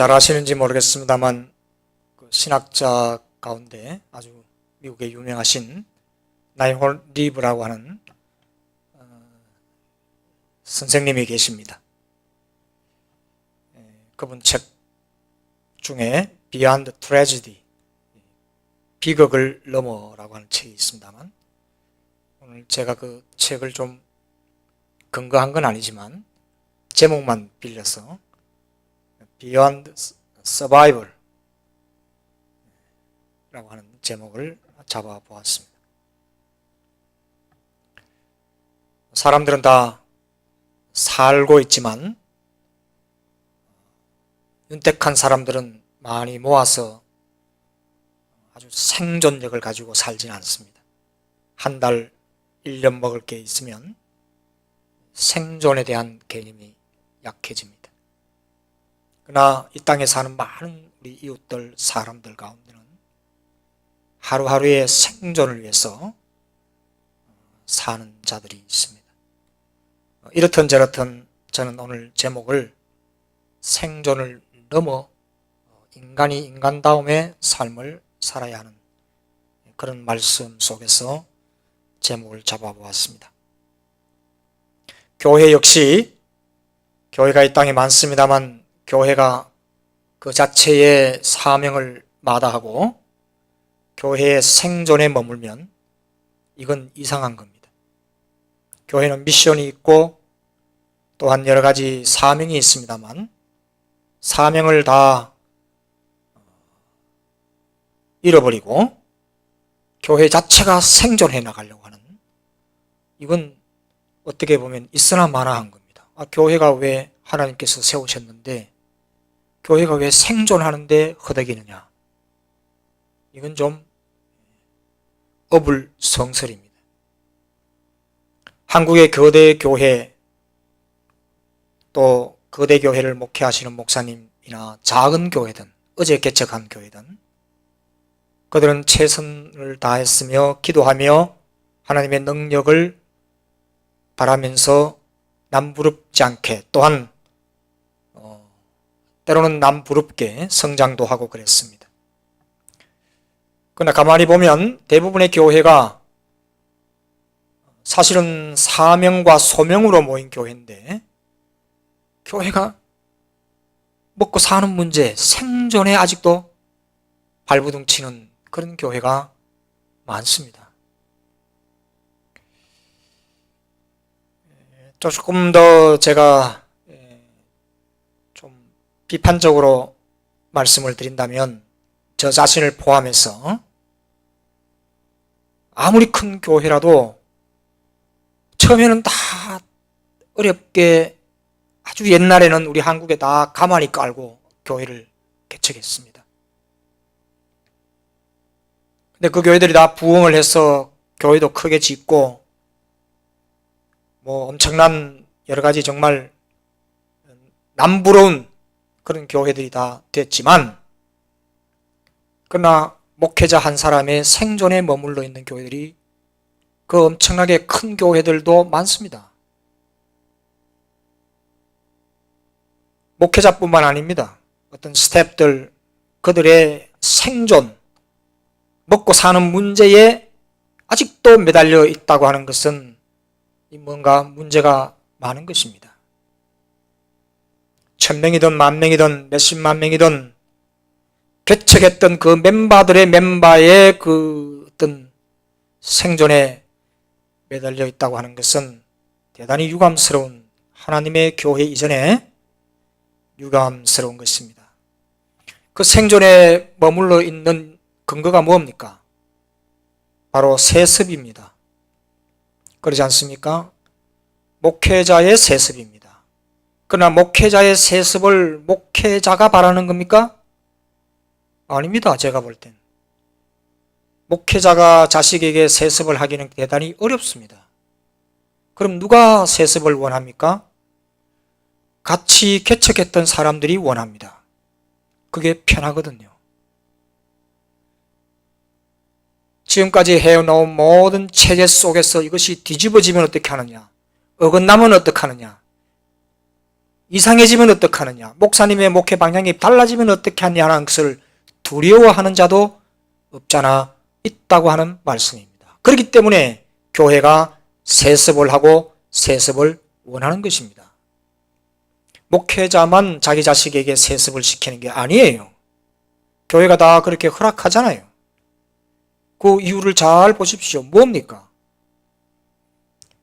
잘 아시는지 모르겠습니다만 그 신학자 가운데 아주 미국에 유명하신 나이홀 리브라고 하는 선생님이 계십니다. 그분 책 중에 Beyond Tragedy, 비극을 넘어라고 하는 책이 있습니다만, 오늘 제가 그 책을 좀 근거한 건 아니지만 제목만 빌려서 Beyond Survival 라고 하는 제목을 잡아보았습니다. 사람들은 다 살고 있지만 윤택한 사람들은 많이 모아서 아주 생존력을 가지고 살지는 않습니다. 한 달, 1년 먹을 게 있으면 생존에 대한 개념이 약해집니다. 그러나 이 땅에 사는 많은 우리 이웃들, 사람들 가운데는 하루하루의 생존을 위해서 사는 자들이 있습니다. 이렇든 저렇든 저는 오늘 제목을 생존을 넘어 인간이 인간다움의 삶을 살아야 하는 그런 말씀 속에서 제목을 잡아보았습니다. 교회 역시 교회가 이 땅에 많습니다만 교회가 그 자체의 사명을 마다하고 교회의 생존에 머물면 이건 이상한 겁니다. 교회는 미션이 있고 또한 여러 가지 사명이 있습니다만 사명을 다 잃어버리고 교회 자체가 생존해 나가려고 하는, 이건 어떻게 보면 있으나 마나한 겁니다. 교회가 왜 하나님께서 세우셨는데 교회가 왜 생존하는데 허덕이느냐, 이건 좀 어불성설입니다. 한국의 거대 교회, 또 거대 교회를 목회하시는 목사님이나 작은 교회든 어제 개척한 교회든 그들은 최선을 다했으며 기도하며 하나님의 능력을 바라면서 남부럽지 않게, 또한 때로는 남부럽게 성장도 하고 그랬습니다. 그러나 가만히 보면 대부분의 교회가 사실은 사명과 소명으로 모인 교회인데 교회가 먹고 사는 문제, 생존에 아직도 발부둥 치는 그런 교회가 많습니다. 조금 더 제가 좀 비판적으로 말씀을 드린다면 저 자신을 포함해서 아무리 큰 교회라도 처음에는 다 어렵게, 아주 옛날에는 우리 한국에 다 가만히 깔고 교회를 개척했습니다. 근데 그 교회들이 다 부흥을 해서 교회도 크게 짓고 엄청난 여러 가지 정말 남부러운 그런 교회들이 다 됐지만, 그러나 목회자 한 사람의 생존에 머물러 있는 교회들이 그 엄청나게 큰 교회들도 많습니다. 목회자뿐만 아닙니다. 어떤 스태프들, 그들의 생존, 먹고 사는 문제에 아직도 매달려 있다고 하는 것은 뭔가 문제가 많은 것입니다. 1000명이든 10,000명이든 몇십만 명이든 개척했던 그 멤버의 그 어떤 생존에 매달려 있다고 하는 것은 대단히 유감스러운, 하나님의 교회 이전에 유감스러운 것입니다. 그 생존에 머물러 있는 근거가 뭡니까? 바로 세습입니다. 그러지 않습니까? 목회자의 세습입니다. 그러나 목회자의 세습을 목회자가 바라는 겁니까? 아닙니다. 제가 볼 땐. 목회자가 자식에게 세습을 하기는 대단히 어렵습니다. 그럼 누가 세습을 원합니까? 같이 개척했던 사람들이 원합니다. 그게 편하거든요. 지금까지 해놓은 모든 체제 속에서 이것이 뒤집어지면 어떻게 하느냐, 어긋나면 어떻게 하느냐, 이상해지면 어떡하느냐, 목사님의 목회 방향이 달라지면 어떻게 하냐는 것을 두려워하는 자도 없잖아 있다고 하는 말씀입니다. 그렇기 때문에 교회가 세습을 하고 세습을 원하는 것입니다. 목회자만 자기 자식에게 세습을 시키는 게 아니에요. 교회가 다 그렇게 허락하잖아요. 그 이유를 잘 보십시오. 뭡니까?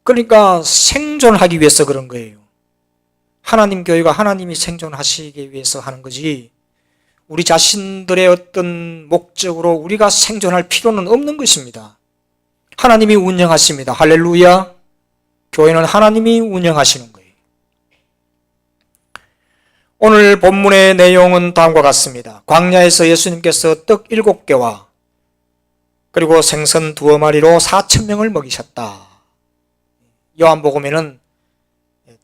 그러니까 생존하기 위해서 그런 거예요. 하나님 교회가 하나님이 생존하시기 위해서 하는 거지, 우리 자신들의 어떤 목적으로 우리가 생존할 필요는 없는 것입니다. 하나님이 운영하십니다. 할렐루야. 교회는 하나님이 운영하시는 거예요. 오늘 본문의 내용은 다음과 같습니다. 광야에서 예수님께서 떡 7개와 그리고 생선 2마리로 4,000명을 먹이셨다. 요한복음에는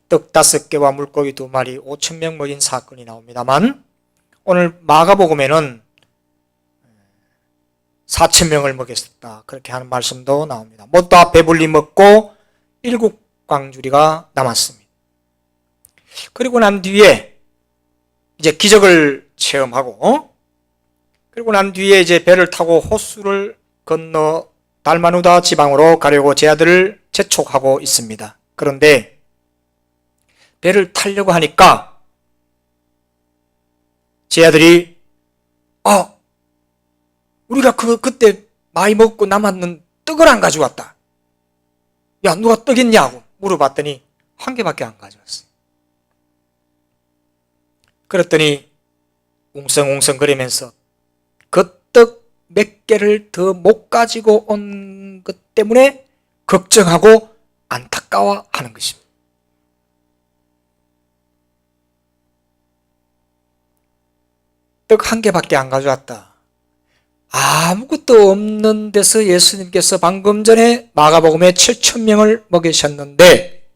떡 5개와 물고기 2마리 5,000명 먹인 사건이 나옵니다만, 오늘 마가복음에는 4,000명을 먹였었다, 그렇게 하는 말씀도 나옵니다. 모두 다 배불리 먹고 7광주리가 남았습니다. 그리고 난 뒤에 이제 기적을 체험하고, 그리고 난 뒤에 이제 배를 타고 호수를 건너 달마누다 지방으로 가려고 제 아들을 재촉하고 있습니다. 그런데 배를 타려고 하니까 제 아들이 우리가 그때 많이 먹고 남았는 떡을 안 가져왔다. 야, 누가 떡 있냐고 물어봤더니 1개밖에 안 가져왔어요. 그랬더니 웅성웅성거리면서 그 떡 몇 개를 더 못 가지고 온 것 때문에 걱정하고 안타까워하는 것입니다. 떡 1개밖에 안 가져왔다. 아무것도 없는 데서 예수님께서 방금 전에 마가복음에 7,000명을 먹이셨는데,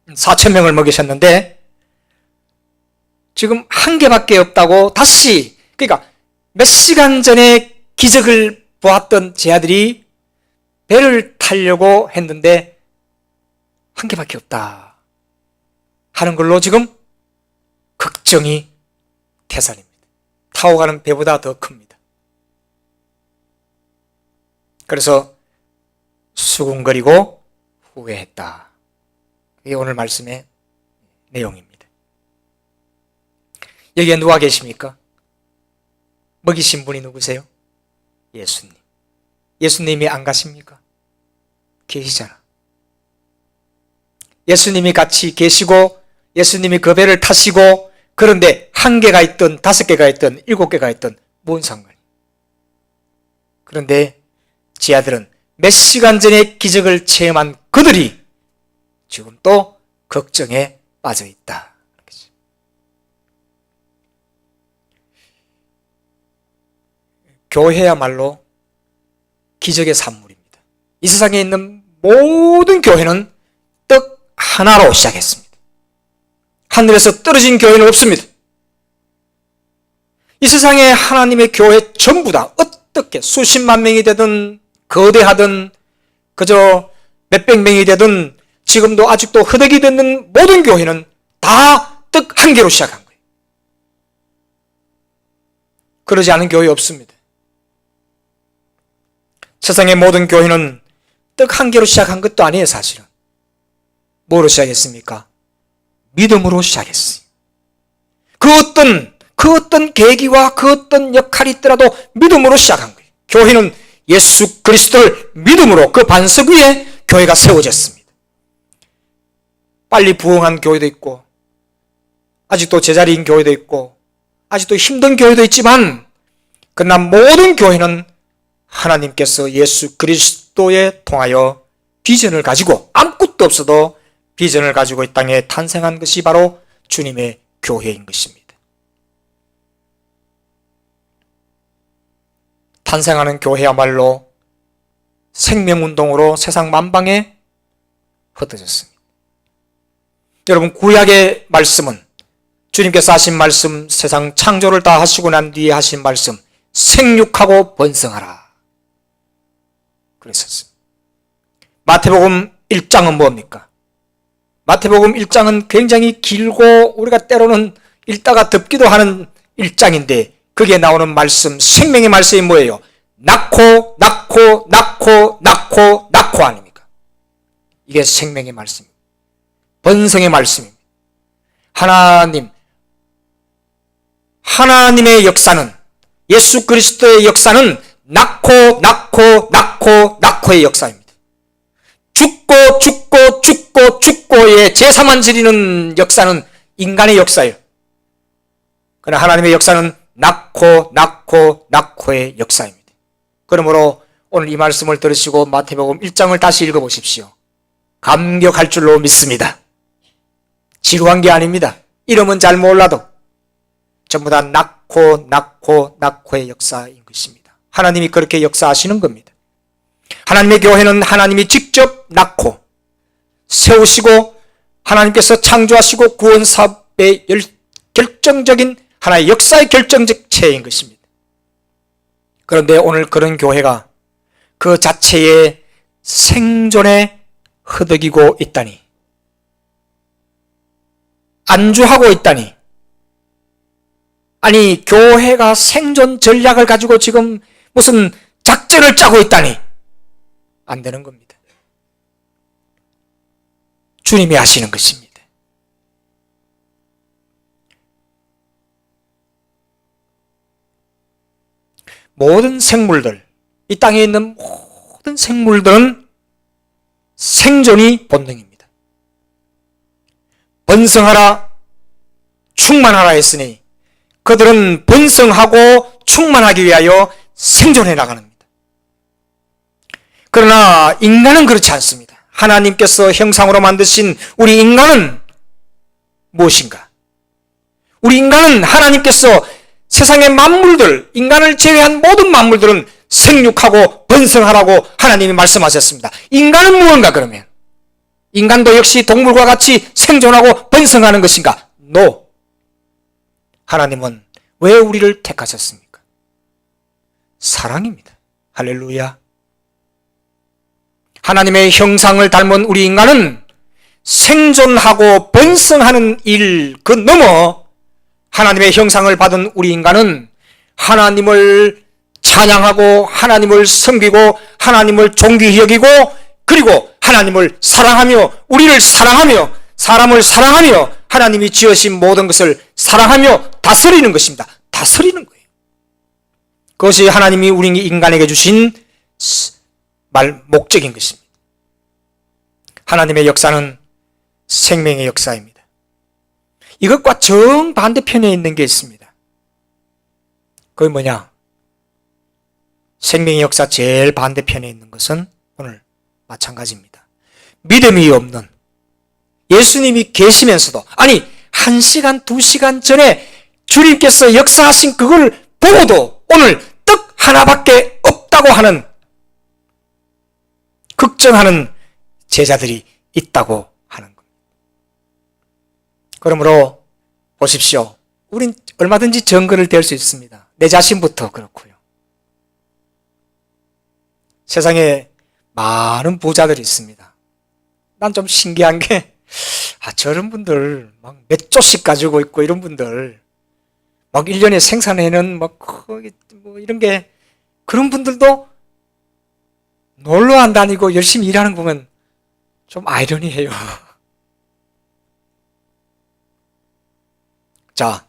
4,000명을 먹이셨는데 지금 1개밖에 없다고 다시, 그러니까 몇 시간 전에 기적을 보았던 제 아들이 배를 타려고 했는데 1개밖에 없다 하는 걸로 지금 걱정이 태산입니다. 타고 가는 배보다 더 큽니다. 그래서 수군거리고 후회했다. 이게 오늘 말씀의 내용입니다. 여기에 누가 계십니까? 먹이신 분이 누구세요? 예수님. 예수님이 안 가십니까? 계시잖아. 예수님이 같이 계시고 예수님이 그 배를 타시고, 그런데 1개가 있든 5개가 있든 7개가 있든 뭔 상관이에요. 그런데 제 아들은 몇 시간 전에 기적을 체험한 그들이 지금 또 걱정에 빠져 있다. 교회야말로 기적의 산물입니다. 이 세상에 있는 모든 교회는 떡 하나로 시작했습니다. 하늘에서 떨어진 교회는 없습니다. 이 세상에 하나님의 교회 전부 다 어떻게 수십만 명이 되든 거대하든 그저 몇백 명이 되든 지금도 아직도 허덕이 듣는 모든 교회는 다 떡 1개로 시작한 거예요. 그러지 않은 교회 없습니다. 세상의 모든 교회는 떡 1개로 시작한 것도 아니에요. 사실은 뭐로 시작했습니까? 믿음으로 시작했어요. 그 어떤 계기와 그 어떤 역할이 있더라도 믿음으로 시작한 거예요. 교회는 예수 그리스도를 믿음으로 그 반석 위에 교회가 세워졌습니다. 빨리 부흥한 교회도 있고 아직도 제자리인 교회도 있고 아직도 힘든 교회도 있지만, 그러나 모든 교회는 하나님께서 예수 그리스도에 통하여 비전을 가지고, 아무것도 없어도 비전을 가지고 이 땅에 탄생한 것이 바로 주님의 교회인 것입니다. 탄생하는 교회야말로 생명운동으로 세상 만방에 흩어졌습니다. 여러분, 구약의 말씀은 주님께서 하신 말씀, 세상 창조를 다 하시고 난 뒤에 하신 말씀, 생육하고 번성하라 그랬었습니다. 마태복음 1장은 뭡니까? 마태복음 1장은 굉장히 길고 우리가 때로는 읽다가 덮기도 하는 1장인데 거기에 나오는 말씀, 생명의 말씀이 뭐예요? 낳고 아닙니까? 이게 생명의 말씀입니다. 번성의 말씀입니다. 하나님의 역사는, 예수 그리스도의 역사는 낳고의 역사입니다. 죽고의 제사만 지리는 역사는 인간의 역사예요. 그러나 하나님의 역사는 낳고의 역사입니다. 그러므로 오늘 이 말씀을 들으시고 마태복음 1장을 다시 읽어보십시오. 감격할 줄로 믿습니다. 지루한 게 아닙니다. 이름은 잘 몰라도 전부 다 낳고의 역사인 것입니다. 하나님이 그렇게 역사하시는 겁니다. 하나님의 교회는 하나님이 직접 낳고 세우시고 하나님께서 창조하시고 구원사업의 결정적인 하나의 역사의 결정적 체인 것입니다. 그런데 오늘 그런 교회가 그 자체의 생존에 허덕이고 있다니, 안주하고 있다니, 아니 교회가 생존 전략을 가지고 지금 무슨 작전을 짜고 있다니 안 되는 겁니다. 주님이 하시는 것입니다. 모든 생물들, 이 땅에 있는 모든 생물들은 생존이 본능입니다. 번성하라, 충만하라 했으니 그들은 번성하고 충만하기 위하여 생존해 나가는 겁니다. 그러나 인간은 그렇지 않습니다. 하나님께서 형상으로 만드신 우리 인간은 무엇인가? 우리 인간은 하나님께서 세상의 만물들, 인간을 제외한 모든 만물들은 생육하고 번성하라고 하나님이 말씀하셨습니다. 인간은 무언가 그러면? 인간도 역시 동물과 같이 생존하고 번성하는 것인가? No. 하나님은 왜 우리를 택하셨습니까? 사랑입니다. 할렐루야. 하나님의 형상을 닮은 우리 인간은 생존하고 번성하는 일 그 넘어 하나님의 형상을 받은 우리 인간은 하나님을 찬양하고 하나님을 섬기고 하나님을 존귀히 여기고 그리고 하나님을 사랑하며 우리를 사랑하며 사람을 사랑하며 하나님이 지으신 모든 것을 사랑하며 다스리는 것입니다. 다스리는 거예요. 그것이 하나님이 우리 인간에게 주신 목적인 것입니다. 하나님의 역사는 생명의 역사입니다. 이것과 정반대편에 있는 게 있습니다. 그게 뭐냐? 생명의 역사 제일 반대편에 있는 것은 오늘 마찬가지입니다. 믿음이 없는, 예수님이 계시면서도, 아니 1시간 2시간 전에 주님께서 역사하신 그걸 보고도 오늘 떡 하나밖에 없다고 하는, 걱정하는 제자들이 있다고 하는 겁니다. 그러므로 보십시오. 우린 얼마든지 증거를 댈 수 있습니다. 내 자신부터 그렇고요. 세상에 많은 부자들이 있습니다. 난 좀 신기한 게 저런 분들 막 몇 조씩 가지고 있고 이런 분들 막 1년에 생산해는 막 뭐 이런 게 그런 분들도 놀러 안 다니고 열심히 일하는 거 보면 좀 아이러니해요. 자,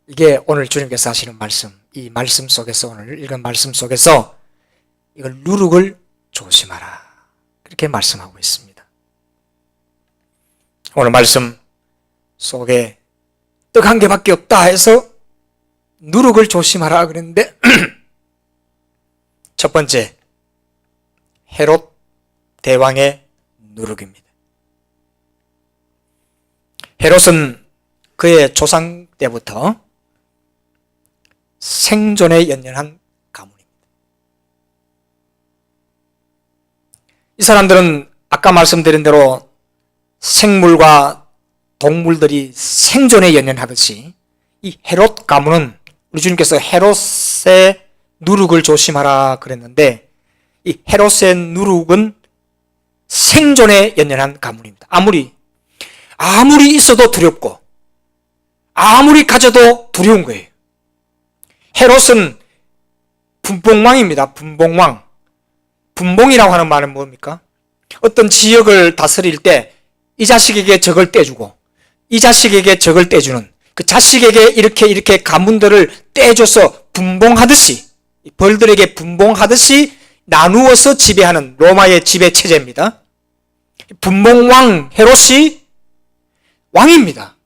이게 오늘 주님께서 하시는 말씀, 이 말씀 속에서 오늘 읽은 말씀 속에서 이걸 누룩을 조심하라 그렇게 말씀하고 있습니다. 오늘 말씀 속에 떡 한 개밖에 없다 해서 누룩을 조심하라 그랬는데 첫 번째 헤롯 대왕의 누룩입니다. 헤롯은 그의 조상 때부터 생존에 연연한 가문입니다. 이 사람들은 아까 말씀드린 대로 생물과 동물들이 생존에 연연하듯이 이 헤롯 가문은 우리 주님께서 헤롯의 누룩을 조심하라 그랬는데 이 헤롯의 누룩은 생존에 연연한 가문입니다. 아무리 있어도 두렵고 아무리 가져도 두려운 거예요. 헤롯은 분봉왕입니다. 분봉왕. 분봉이라고 하는 말은 뭡니까? 어떤 지역을 다스릴 때 이 자식에게 적을 떼주고 이 자식에게 적을 떼주는, 그 자식에게 이렇게 가문들을 떼줘서 분봉하듯이, 벌들에게 분봉하듯이 나누어서 지배하는 로마의 지배 체제입니다. 분봉왕 헤롯이 왕입니다.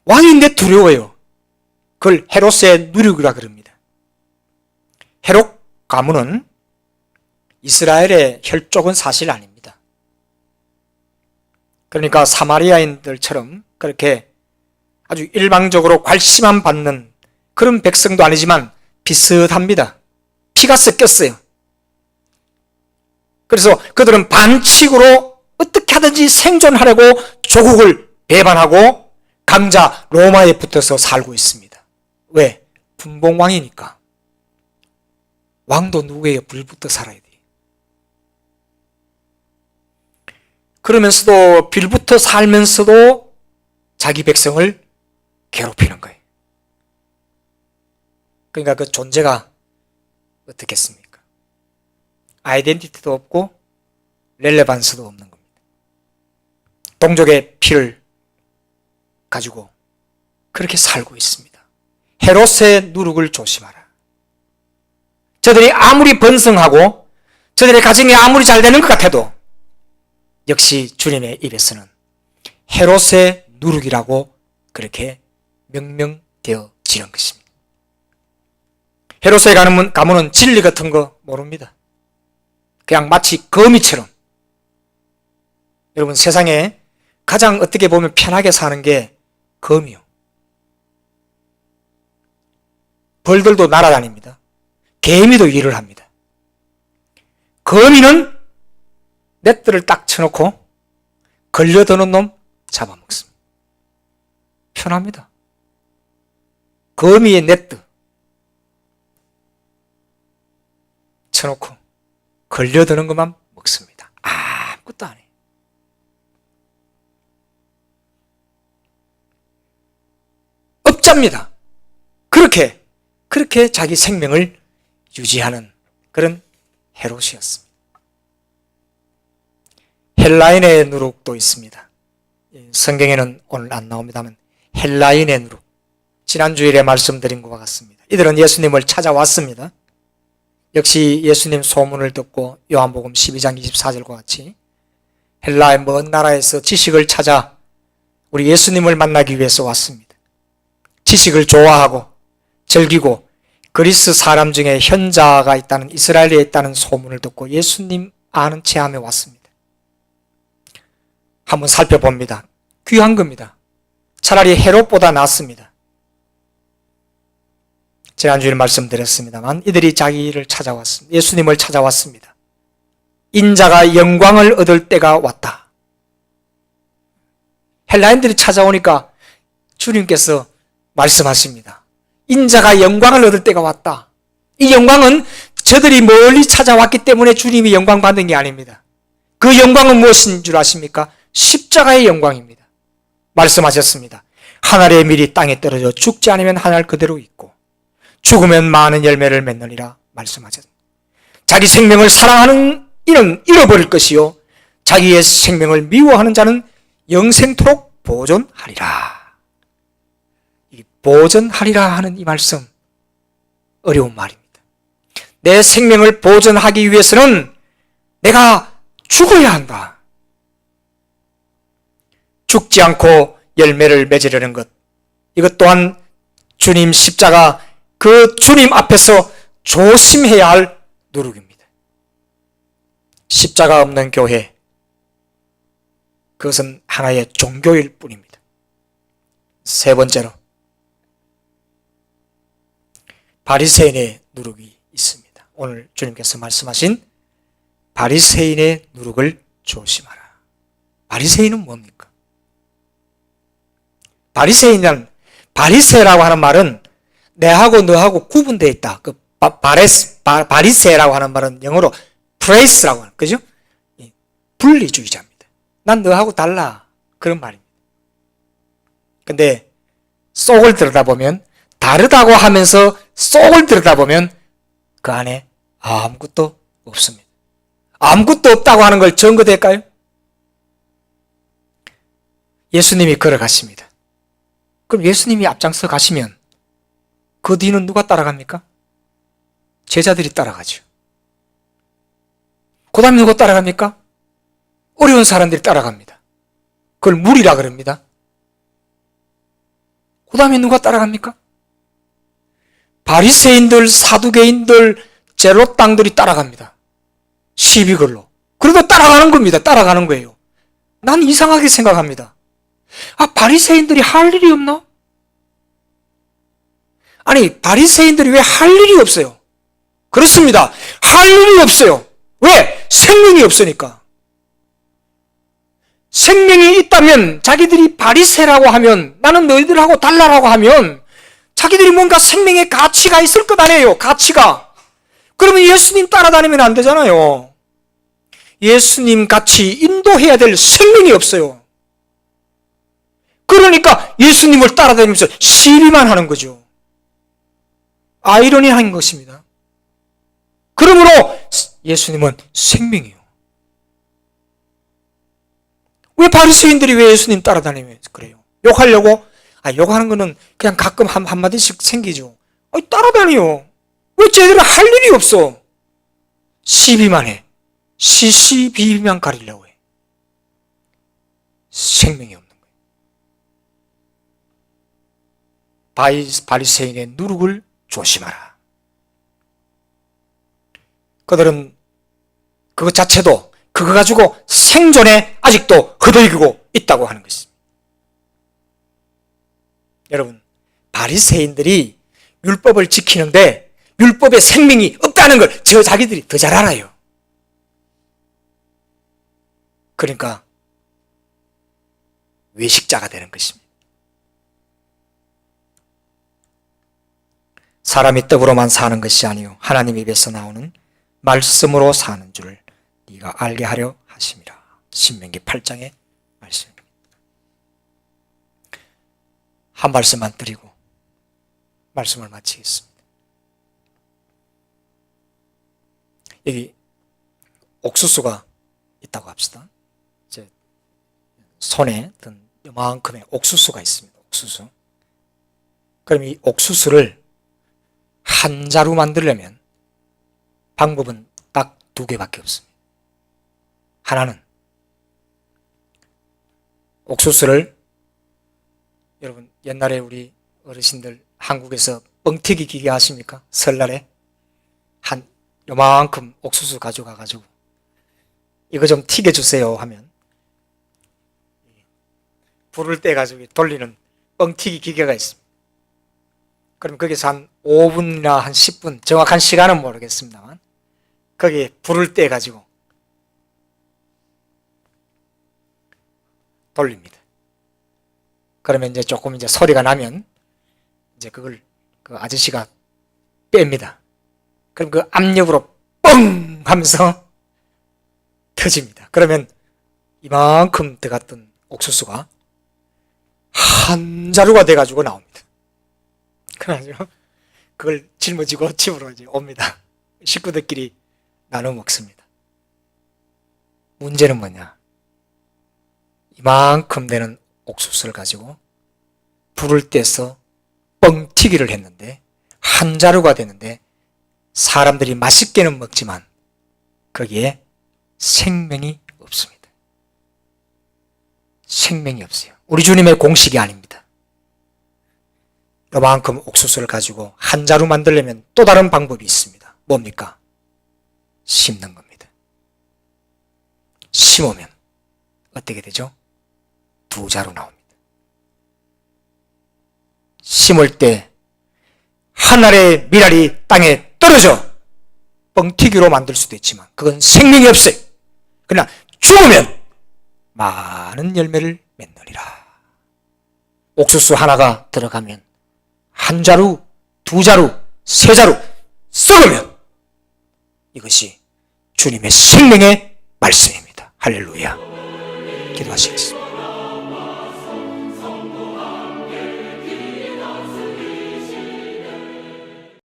왕인데 두려워요. 그걸 헤롯의 누룩이라 그럽니다. 헤롯 가문은 이스라엘의 혈족은 사실 아닙니다. 그러니까 사마리아인들처럼 그렇게 아주 일방적으로 괄시만 받는 그런 백성도 아니지만 비슷합니다. 피가 섞였어요. 그래서 그들은 반칙으로 어떻게 하든지 생존하려고 조국을 배반하고 강자 로마에 붙어서 살고 있습니다. 왜? 분봉왕이니까. 왕도 누구에게 불붙어 살아야 돼요. 그러면서도 빌붙어 살면서도 자기 백성을 괴롭히는 거예요. 그러니까 그 존재가 어떻겠습니까? 아이덴티티도 없고 렐레반스도 없는 겁니다. 동족의 피를 가지고 그렇게 살고 있습니다. 헤롯의 누룩을 조심하라. 저들이 아무리 번성하고 저들의 가정이 아무리 잘 되는 것 같아도 역시 주님의 입에서는 헤롯의 누룩이라고 그렇게 명명되어지는 것입니다. 헤롯의 가문은 진리 같은 거 모릅니다. 그냥 마치 거미처럼. 여러분, 세상에 가장 어떻게 보면 편하게 사는 게 거미요. 벌들도 날아다닙니다. 개미도 일을 합니다. 거미는 넷들을 딱 쳐놓고 걸려드는 놈 잡아먹습니다. 편합니다. 거미의 넷들 쳐놓고 걸려드는 것만 먹습니다. 아무것도 안 해요. 업자입니다. 그렇게 자기 생명을 유지하는 그런 헤롯이었습니다. 헬라인의 누룩도 있습니다. 성경에는 오늘 안 나옵니다만 헬라인의 누룩, 지난주일에 말씀드린 것과 같습니다. 이들은 예수님을 찾아왔습니다. 역시 예수님 소문을 듣고 요한복음 12장 24절과 같이 헬라의 먼 나라에서 지식을 찾아 우리 예수님을 만나기 위해서 왔습니다. 지식을 좋아하고 즐기고 그리스 사람 중에 현자가 있다는, 이스라엘에 있다는 소문을 듣고 예수님 아는 체함에 왔습니다. 한번 살펴봅니다. 귀한 겁니다. 차라리 헤롯보다 낫습니다. 지난주에 말씀드렸습니다만 이들이 자기를 찾아왔습니다. 예수님을 찾아왔습니다. 인자가 영광을 얻을 때가 왔다. 헬라인들이 찾아오니까 주님께서 말씀하십니다. 인자가 영광을 얻을 때가 왔다. 이 영광은 저들이 멀리 찾아왔기 때문에 주님이 영광 받는 게 아닙니다. 그 영광은 무엇인 줄 아십니까? 십자가의 영광입니다. 말씀하셨습니다. 한 알의 밀이 땅에 떨어져 죽지 않으면 한 알 그대로 있고 죽으면 많은 열매를 맺느니라 말씀하셨습니다. 자기 생명을 사랑하는 이는 잃어버릴 것이요 자기의 생명을 미워하는 자는 영생토록 보존하리라. 이 보존하리라 하는 이 말씀 어려운 말입니다. 내 생명을 보존하기 위해서는 내가 죽어야 한다. 죽지 않고 열매를 맺으려는 것, 이것 또한 주님 십자가, 그 주님 앞에서 조심해야 할 누룩입니다. 십자가 없는 교회, 그것은 하나의 종교일 뿐입니다. 세 번째로 바리새인의 누룩이 있습니다. 오늘 주님께서 말씀하신 바리새인의 누룩을 조심하라. 바리새인은 뭡니까? 바리새라고 하는 말은 내하고 너하고 구분되어 있다. 그 바리새라고 하는 말은 영어로 프레이스라고 하는, 그죠? 분리주의자입니다. 난 너하고 달라. 그런 말입니다. 근데 속을 들여다보면, 다르다고 하면서 속을 들여다보면 그 안에 아무것도 없습니다. 아무것도 없다고 하는 걸 증거될까요? 예수님이 걸어가십니다. 그럼 예수님이 앞장서 가시면 그 뒤는 누가 따라갑니까? 제자들이 따라가죠. 그 다음에 누가 따라갑니까? 어려운 사람들이 따라갑니다. 그걸 무리라 그럽니다. 그 다음에 누가 따라갑니까? 바리새인들, 사두개인들, 제롯당들이 따라갑니다. 시비걸로. 그래도 따라가는 겁니다. 따라가는 거예요. 난 이상하게 생각합니다. 바리새인들이 할 일이 없나? 아니, 바리새인들이 왜 할 일이 없어요? 그렇습니다. 할 일이 없어요. 왜? 생명이 없으니까. 생명이 있다면 자기들이 바리새라고 하면, 나는 너희들하고 달라라고 하면 자기들이 뭔가 생명의 가치가 있을 것 아니에요. 가치가. 그러면 예수님 따라다니면 안 되잖아요. 예수님 같이 인도해야 될 생명이 없어요. 그러니까 예수님을 따라다니면서 시비만 하는 거죠. 아이러니한 것입니다. 그러므로 예수님은 생명이에요. 왜 바리새인들이 왜 예수님 따라다니면서 그래요? 욕하려고? 욕하는 거는 그냥 가끔 한마디씩 생기죠. 따라다녀. 왜 쟤들은 할 일이 없어? 시비만 해. 시시비비만 가리려고 해. 생명이 없는 거예요. 바리새인의 누룩을 조심하라. 그들은 그것 자체도 그거 가지고 생존에 아직도 허덕이고 있다고 하는 것입니다. 여러분, 바리새인들이 율법을 지키는데 율법에 생명이 없다는 걸 저 자기들이 더 잘 알아요. 그러니까 외식자가 되는 것입니다. 사람이 떡으로만 사는 것이 아니요 하나님 입에서 나오는 말씀으로 사는 줄을 네가 알게 하려 하심이라. 신명기 8장의 말씀입니다. 한 말씀만 드리고 말씀을 마치겠습니다. 여기 옥수수가 있다고 합시다. 제 손에 든 요만큼의 옥수수가 있습니다. 옥수수. 그럼 이 옥수수를 한 자루 만들려면 방법은 딱 두 개밖에 없습니다. 하나는 옥수수를, 여러분 옛날에 우리 어르신들 한국에서 뻥튀기 기계 아십니까? 설날에 한 요만큼 옥수수 가져가가지고 이거 좀 튀겨주세요 하면 불을 떼가지고 돌리는 뻥튀기 기계가 있습니다. 그럼 거기서 한 5분이나 한 10분, 정확한 시간은 모르겠습니다만 거기에 불을 떼가지고 돌립니다. 그러면 이제 조금 이제 소리가 나면 이제 그걸 그 아저씨가 뺍니다. 그럼 그 압력으로 뻥 하면서 터집니다. 그러면 이만큼 들어갔던 옥수수가 한 자루가 돼가지고 나옵니다. 그래가지고 그걸 짊어지고 집으로 이제 옵니다. 식구들끼리 나눠 먹습니다. 문제는 뭐냐? 이만큼 되는 옥수수를 가지고 불을 떼서 뻥튀기를 했는데 한 자루가 되는데 사람들이 맛있게는 먹지만 거기에 생명이 없습니다. 생명이 없어요. 우리 주님의 공식이 아닙니다. 이만큼 옥수수를 가지고 한 자루 만들려면 또 다른 방법이 있습니다. 뭡니까? 심는 겁니다. 심으면 어떻게 되죠? 두 자루 나옵니다. 심을 때 한 알의 밀알이 땅에 떨어져 뻥튀기로 만들 수도 있지만 그건 생명이 없어요. 그러나 죽으면 많은 열매를 맺느니라. 옥수수 하나가 들어가면 한 자루, 두 자루, 세 자루 썩으면 이것이 주님의 생명의 말씀입니다. 할렐루야. 기도하시겠습니다.